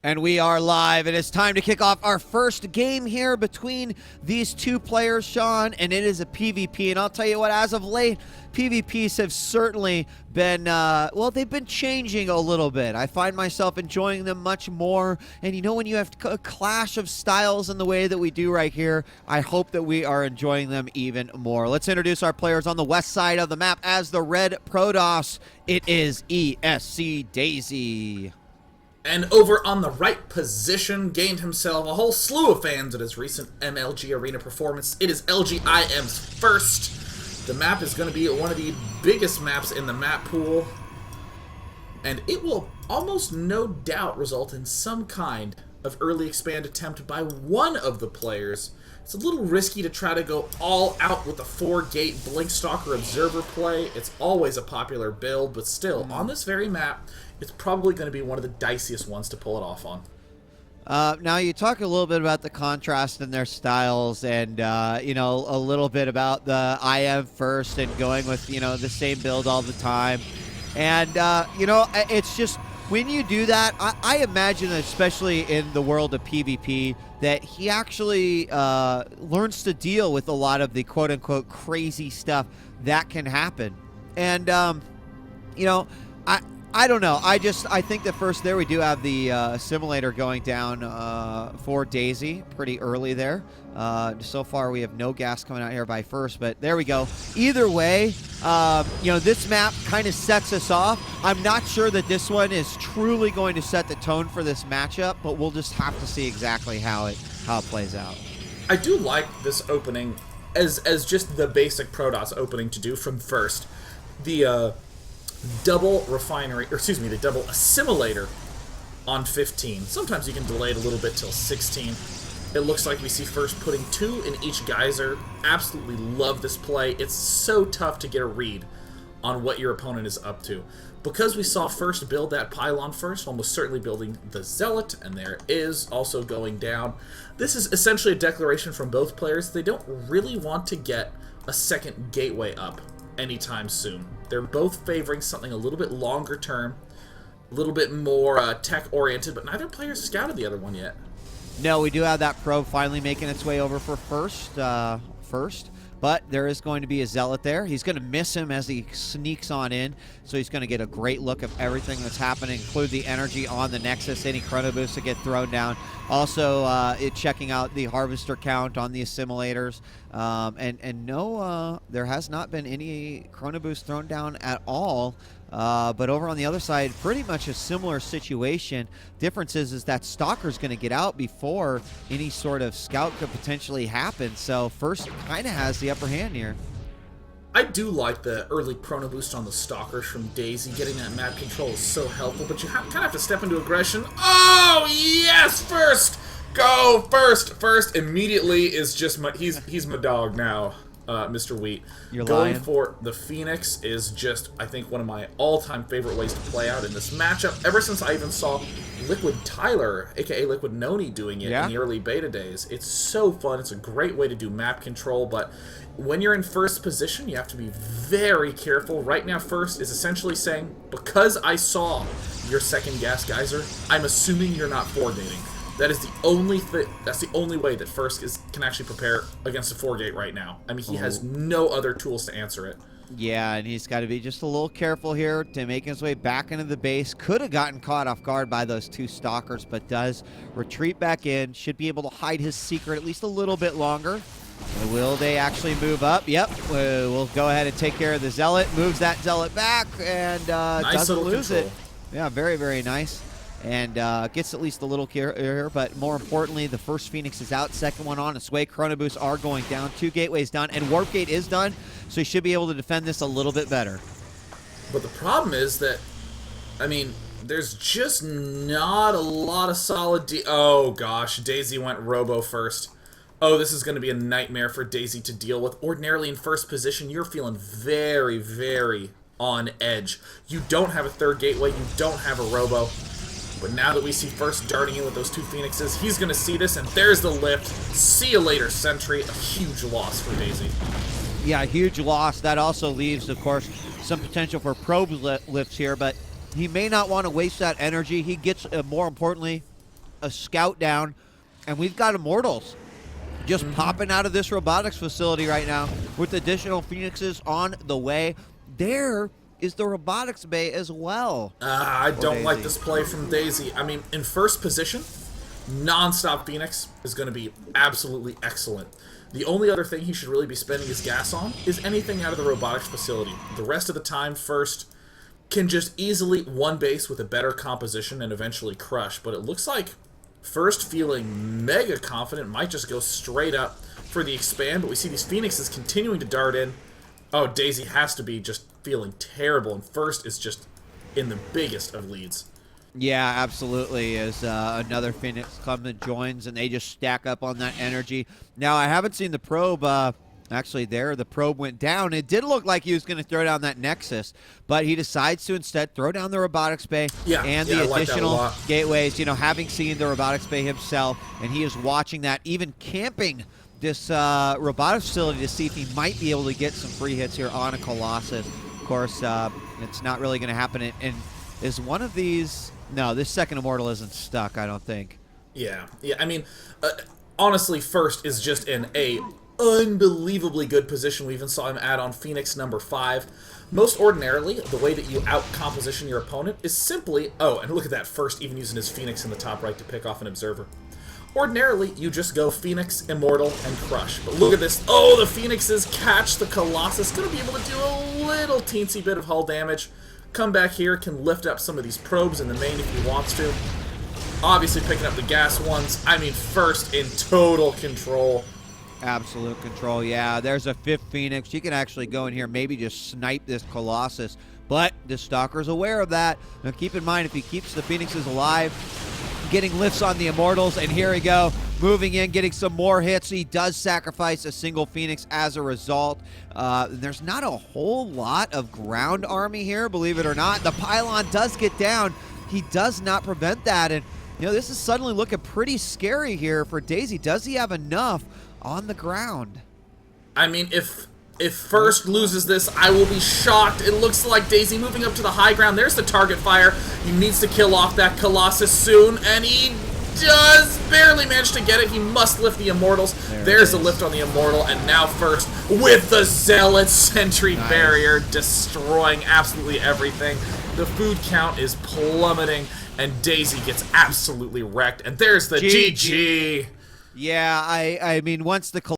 And we are live, and it's time to kick off our first game here between these two players, Sean, and it is a PvP. And I'll tell you what, as of late, PvPs have certainly been, well, they've been changing a little bit. I find myself enjoying them much more. And you know, when you have a clash of styles in the way that we do right here, I hope that we are enjoying them even more. Let's introduce our players on the west side of the map as the Red Protoss. It is ESC.Daisy. And over on the right position, gained himself a whole slew of fans at his recent MLG Arena performance. It is LGIM's first. The map is going to be one of the biggest maps in the map pool. And it will almost no doubt result in some kind of early expand attempt by one of the players. It's a little risky to try to go all out with the 4-gate Blinkstalker Observer play. It's always a popular build, but still, on this very map, it's probably going to be one of the diciest ones to pull it off on. Now, you talk a little bit about the contrast in their styles and, you know, a little bit about the IM first and going with, you know, the same build all the time. And, you know, it's just, when you do that, I imagine, especially in the world of PvP, that he actually learns to deal with a lot of the quote-unquote crazy stuff that can happen. And, you know, I don't know. I think that first there we do have the simulator going down for Daisy pretty early there. So far we have no gas coming out here by first, but there we go. Either way, you know, this map kind of sets us off. I'm not sure that this one is truly going to set the tone for this matchup, but we'll just have to see exactly how it plays out. I do like this opening as just the basic Protoss opening to do from first. The double refinery, or excuse me, the double assimilator on 15. Sometimes you can delay it a little bit till 16. It looks like we see first putting 2 in each geyser. Absolutely love this play. It's so tough to get a read on what your opponent is up to. Because we saw first build that pylon first, almost certainly building the Zealot, and there it is, also going down. This is essentially a declaration from both players. They don't really want to get a second gateway up anytime soon. They're both favoring something a little bit longer term, a little bit more tech-oriented, but neither player has scouted the other one yet. No, we do have that probe finally making its way over for first, but there is going to be a Zealot there. He's going to miss him as he sneaks on in, so he's going to get a great look of everything that's happening, include the energy on the Nexus, any chrono boosts that get thrown down. Also, checking out the harvester count on the assimilators. And no, there has not been any chrono boost thrown down at all. But over on the other side, pretty much a similar situation. Difference is that Stalker's going to get out before any sort of scout could potentially happen. So first kind of has the upper hand here. I do like the early chrono boost on the Stalkers from Daisy. Getting that map control is so helpful, but you kind of have to step into aggression. Oh, yes! First! Go first! First immediately is just my... He's my dog now. Mr. Wheat. You're Going lying. for the Phoenix is just, I think, one of my all-time favorite ways to play out in this matchup. Ever since I even saw Liquid Tyler, aka Liquid Noni, doing it in the early beta days. It's so fun. It's a great way to do map control, but when you're in first position, you have to be very careful. Right now, first is essentially saying, because I saw your second gas geyser, I'm assuming you're not 4-gating. That is the only that's the only way that first can actually prepare against a 4-gate right now. I mean, he has no other tools to answer it. Yeah, and he's got to be just a little careful here to make his way back into the base. Could have gotten caught off guard by those 2 Stalkers, but does retreat back in. Should be able to hide his secret at least a little bit longer. Will they actually move up? Yep. We'll go ahead and take care of the Zealot. Moves that Zealot back and doesn't lose it. Yeah, very, very nice. And gets at least a little care here, but more importantly, the first Phoenix is out, second one on its way. Chrono boosts are going down, 2 gateways done, and Warp Gate is done, so he should be able to defend this a little bit better. But the problem is that, I mean, there's just not a lot of solid oh gosh, Daisy went Robo first. Oh, this is going to be a nightmare for Daisy to deal with. Ordinarily in first position, you're feeling very, very on edge. You don't have a 3rd gateway, you don't have a Robo. But now that we see first darting in with those 2 Phoenixes, he's going to see this, and there's the lift. See you later, Sentry. A huge loss for Daisy. Yeah, huge loss. That also leaves, of course, some potential for probe lifts here, but he may not want to waste that energy. He gets, more importantly, a scout down, and we've got Immortals just popping out of this robotics facility right now with additional Phoenixes on the way. There is the robotics bay as well. I don't Daisy. like this play from Daisy. I mean, in first position, non-stop Phoenix is going to be absolutely excellent. The only other thing he should really be spending his gas on is anything out of the robotics facility. The rest of the time, first can just easily one base with a better composition and eventually crush. But it looks like first, feeling mega confident, might just go straight up for the expand, but we see these Phoenixes continuing to dart in. Oh, Daisy has to be just feeling terrible, and first is just in the biggest of leads. Yeah, absolutely. As another Phoenix comes and joins, and they just stack up on that energy. Now, I haven't seen the probe. Actually, the probe went down. It did look like he was going to throw down that Nexus, but he decides to instead throw down the robotics bay and the additional gateways. You know, having seen the robotics bay himself, and he is watching that, even camping this robotics facility to see if he might be able to get some free hits here on a Colossus. Of course, it's not really going to happen. And is one of these... No, this second Immortal isn't stuck, I don't think. Yeah. I mean, honestly, first is just in a unbelievably good position. We even saw him add on Phoenix number 5. Most ordinarily, the way that you out-composition your opponent is simply... Oh, and look at that, first even using his Phoenix in the top right to pick off an Observer. Ordinarily, you just go Phoenix, Immortal, and Crush. But look at this. Oh, the Phoenixes catch the Colossus. Going to be able to do a little teensy bit of hull damage. Come back here, can lift up some of these probes in the main if he wants to. Obviously picking up the gas ones. I mean, first in total control. Absolute control, yeah. There's a 5th Phoenix. You can actually go in here, maybe just snipe this Colossus. But the Stalker's aware of that. Now keep in mind, if he keeps the Phoenixes alive, getting lifts on the Immortals, and here we go, moving in, getting some more hits. He does sacrifice a single Phoenix as a result. There's not a whole lot of ground army here, believe it or not. The pylon does get down. He does not prevent that, and you know, this is suddenly looking pretty scary here for Daisy. Does he have enough on the ground? I mean, if first loses this, I will be shocked. It looks like Daisy moving up to the high ground. There's the target fire. He needs to kill off that Colossus soon, and he does barely manage to get it. He must lift the Immortals. There's the lift on the Immortal, and now first with the Zealot Sentry Barrier, destroying absolutely everything. The food count is plummeting, and Daisy gets absolutely wrecked. And there's the GG. Yeah, I mean, once the